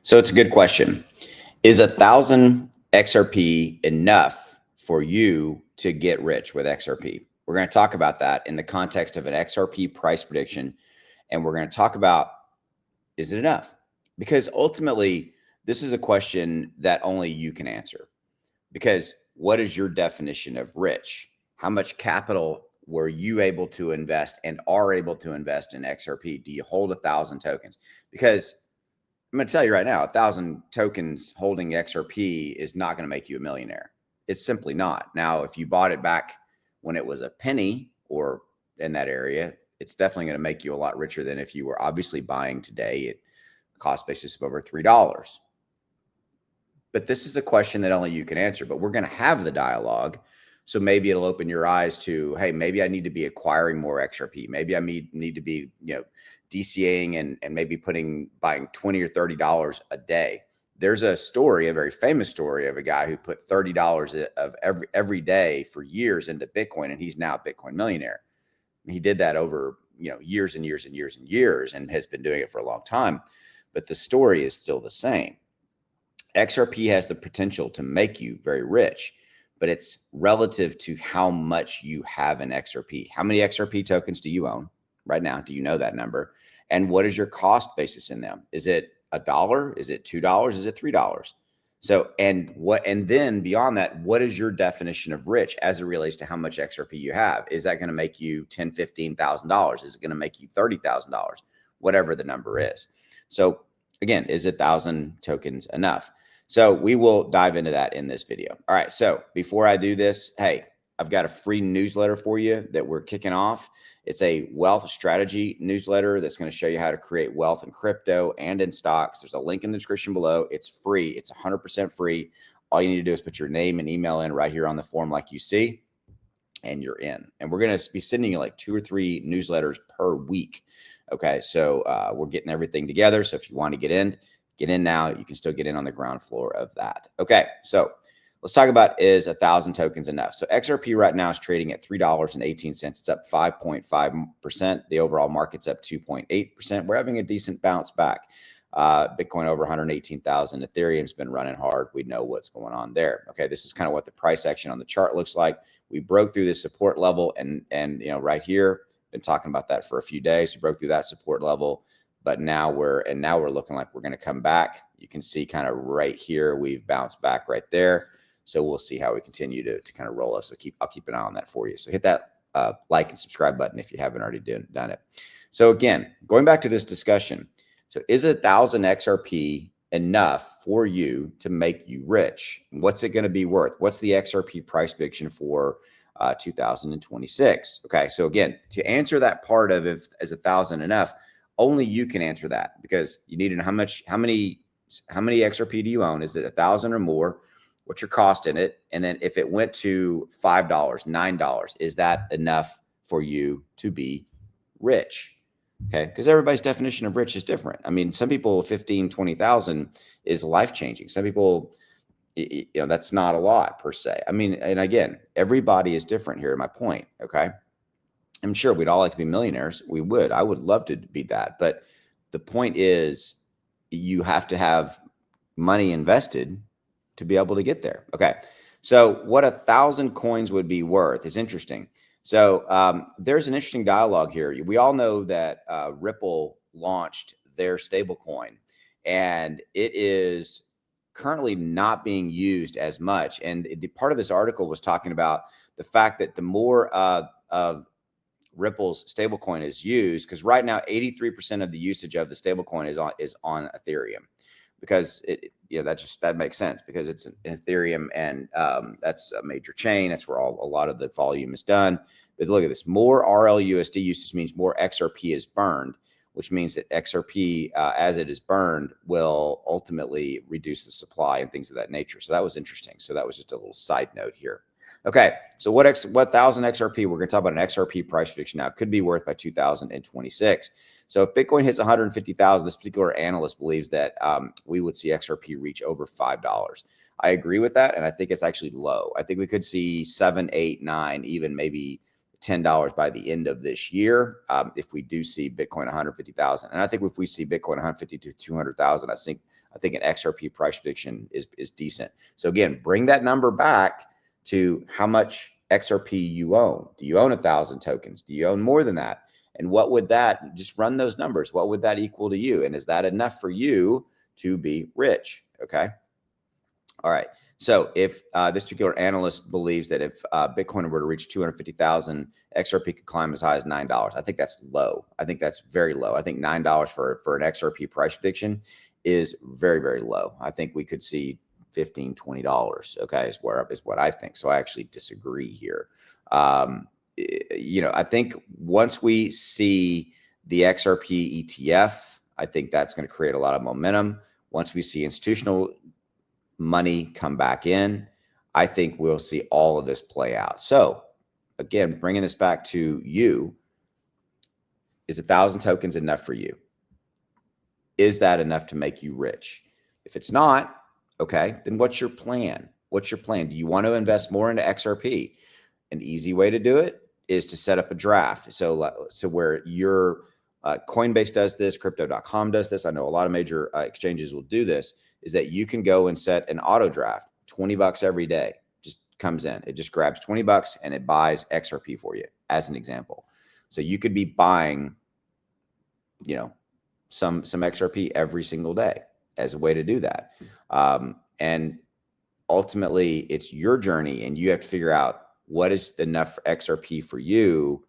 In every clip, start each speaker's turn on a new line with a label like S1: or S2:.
S1: So it's a good question. Is 1,000 XRP enough for you to get rich with XRP? We're going to talk about that in the context of an XRP price prediction. And we're going to talk about, is it enough? Because ultimately, this is a question that only you can answer. Because what is your definition of rich? How much capital were you able to invest and are able to invest in XRP? Do you hold 1,000 tokens? Because I'm going to tell you right now, 1,000 tokens holding XRP is not going to make you a millionaire. It's simply not. Now, if you bought it back when it was a penny or in that area, it's definitely going to make you a lot richer than if you were obviously buying today at a cost basis of over $3. But this is a question that only you can answer. But we're going to have the dialogue. So maybe it'll open your eyes to, hey, maybe I need to be acquiring more XRP. Maybe I need to be, DCAing and maybe buying $20 or $30 a day. There's a story, a very famous story of a guy who put $30 of every day for years into Bitcoin, and he's now a Bitcoin millionaire. He did that over, years and years and years and years, and has been doing it for a long time. But the story is still the same. XRP has the potential to make you very rich, but it's relative to how much you have in XRP. How many XRP tokens do you own right now? Do you know that number? And what is your cost basis in them? Is it $1? Is it $2? Is it $3? So, and then beyond that, what is your definition of rich as it relates to how much XRP you have? Is that going to make you $10,000, $15,000? Is it going to make you $30,000? Whatever the number is. So again, is 1,000 tokens enough? So we will dive into that in this video. All right. So before I do this, hey, I've got a free newsletter for you that we're kicking off. It's a wealth strategy newsletter that's going to show you how to create wealth in crypto and in stocks. There's a link in the description below. It's free. It's 100% free. All you need to do is put your name and email in right here on the form like you see, and you're in. And we're going to be sending you like 2 or 3 newsletters per week. Okay. So we're getting everything together. So if you want to get in now. You can still get in on the ground floor of that. Okay. So let's talk about, is 1,000 tokens enough? So XRP right now is trading at $3.18. It's up 5.5%. The overall market's up 2.8%. We're having a decent bounce back. Bitcoin over 118,000. Ethereum's been running hard. We know what's going on there. Okay. This is kind of what the price action on the chart looks like. We broke through this support level and right here, been talking about that for a few days. We broke through that support level. But now we're looking like we're going to come back. You can see kind of right here, we've bounced back right there. So we'll see how we continue to kind of roll up. So I'll keep an eye on that for you. So hit that like and subscribe button if you haven't already done it. So again, going back to this discussion. So is 1,000 XRP enough for you to make you rich? What's it going to be worth? What's the XRP price prediction for 2026? Okay. So again, to answer that part of is 1,000 enough, only you can answer that, because you need to know how many XRP do you own? Is it 1,000 or more? What's your cost in it? And then if it went to $5, $9, is that enough for you to be rich? Okay. Because everybody's definition of rich is different. I mean, some people 15, 20,000 is life-changing. Some people, that's not a lot per se. I mean, and again, everybody is different here. My point. Okay. I'm sure we'd all like to be millionaires. We would. I would love to be that. But the point is, you have to have money invested to be able to get there. Okay. So what 1,000 coins would be worth is interesting. So there's an interesting dialogue here. We all know that Ripple launched their stable coin, and it is currently not being used as much. And the part of this article was talking about the fact that the more of Ripple's stablecoin is used, because right now 83% of the usage of the stablecoin is on Ethereum, because that makes sense, because it's an Ethereum, and that's a major chain. That's where a lot of the volume is done. But look at this: more RLUSD usage means more XRP is burned, which means that XRP, as it is burned, will ultimately reduce the supply and things of that nature. So that was interesting. So that was just a little side note here. Okay, so what 1,000 XRP? We're going to talk about an XRP price prediction now. It could be worth by 2026. So if Bitcoin hits 150,000, this particular analyst believes that we would see XRP reach over $5. I agree with that, and I think it's actually low. I think we could see 7, 8, 9, even maybe $10 by the end of this year if we do see Bitcoin 150,000. And I think if we see Bitcoin 150 to 200,000, I think an XRP price prediction is decent. So again, bring that number back to how much XRP you own. Do you own 1,000 tokens? Do you own more than that? And what would that, just run those numbers. What would that equal to you? And is that enough for you to be rich? Okay. All right. So if this particular analyst believes that if Bitcoin were to reach 250,000, XRP could climb as high as $9. I think that's low. I think that's very low. I think $9 for an XRP price prediction is very, very low. I think we could see $15, $20. Okay, is what I think. So I actually disagree here. I think once we see the XRP ETF, I think that's going to create a lot of momentum. Once we see institutional money come back in, I think we'll see all of this play out. So again, bringing this back to you, is 1,000 tokens enough for you? Is that enough to make you rich? If it's not, okay, then what's your plan? What's your plan? Do you want to invest more into XRP? An easy way to do it is to set up a draft. So where your Coinbase does this, crypto.com does this. I know a lot of major exchanges will do this, is that you can go and set an auto draft, $20 every day, just comes in. It just grabs $20 and it buys XRP for you, as an example. So you could be buying, some XRP every single day as a way to do that. And ultimately it's your journey, and you have to figure out what is enough XRP for you,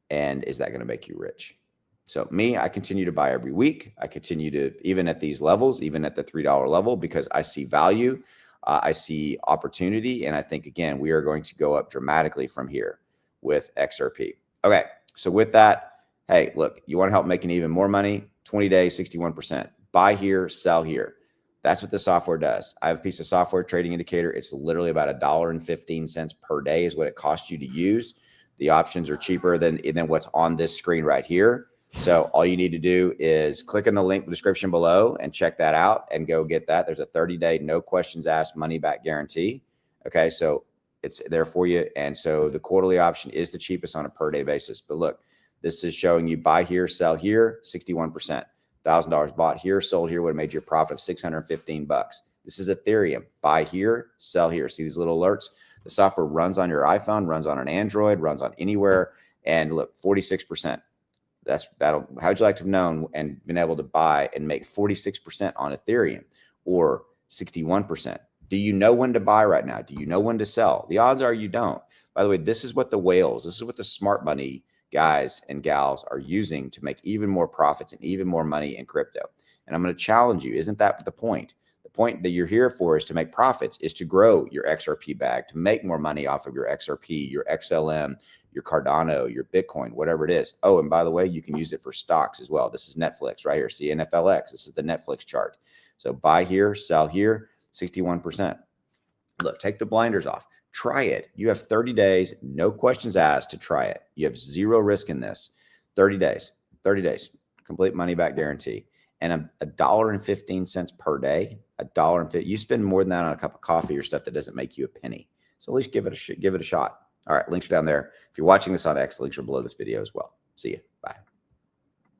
S1: and is that going to make you rich? So me, I continue to buy every week. I continue to, even at these levels, even at the $3 level, because I see value, I see opportunity, and I think, again, we are going to go up dramatically from here with XRP. Okay, so with that, hey, look, you want to help making even more money? 20 days, 61%. Buy here, sell here. That's what the software does. I have a piece of software, trading indicator. It's literally about $1.15 per day is what it costs you to use. The options are cheaper than what's on this screen right here. So all you need to do is click on the link in the description below and check that out and go get that. There's a 30-day, no questions asked, money back guarantee. Okay, so it's there for you. And so the quarterly option is the cheapest on a per day basis. But look, this is showing you buy here, sell here, 61%. $1,000 bought here, sold here would have made you a profit of $615. This is Ethereum. Buy here, sell here. See these little alerts? The software runs on your iPhone, runs on an Android, runs on anywhere. And look, 46%. How'd you like to have known and been able to buy and make 46% on Ethereum, or 61%? Do you know when to buy right now? Do you know when to sell? The odds are you don't. By the way, this is what the whales, this is what the smart money guys and gals are using to make even more profits and even more money in crypto. And I'm going to challenge you. Isn't that the point? The point that you're here for is to make profits, is to grow your XRP bag, to make more money off of your XRP, your XLM, your Cardano, your Bitcoin, whatever it is. Oh, and by the way, you can use it for stocks as well. This is Netflix right here. See NFLX. This is the Netflix chart. So buy here, sell here, 61%. Look, take the blinders off. Try it. You have 30 days, no questions asked to try it. You have zero risk in this. 30 days, complete money back guarantee. And $1.15 per day, $1.50. You spend more than that on a cup of coffee or stuff that doesn't make you a penny. So at least give it a shot. All right, links are down there. If you're watching this on X, links are below this video as well. See you.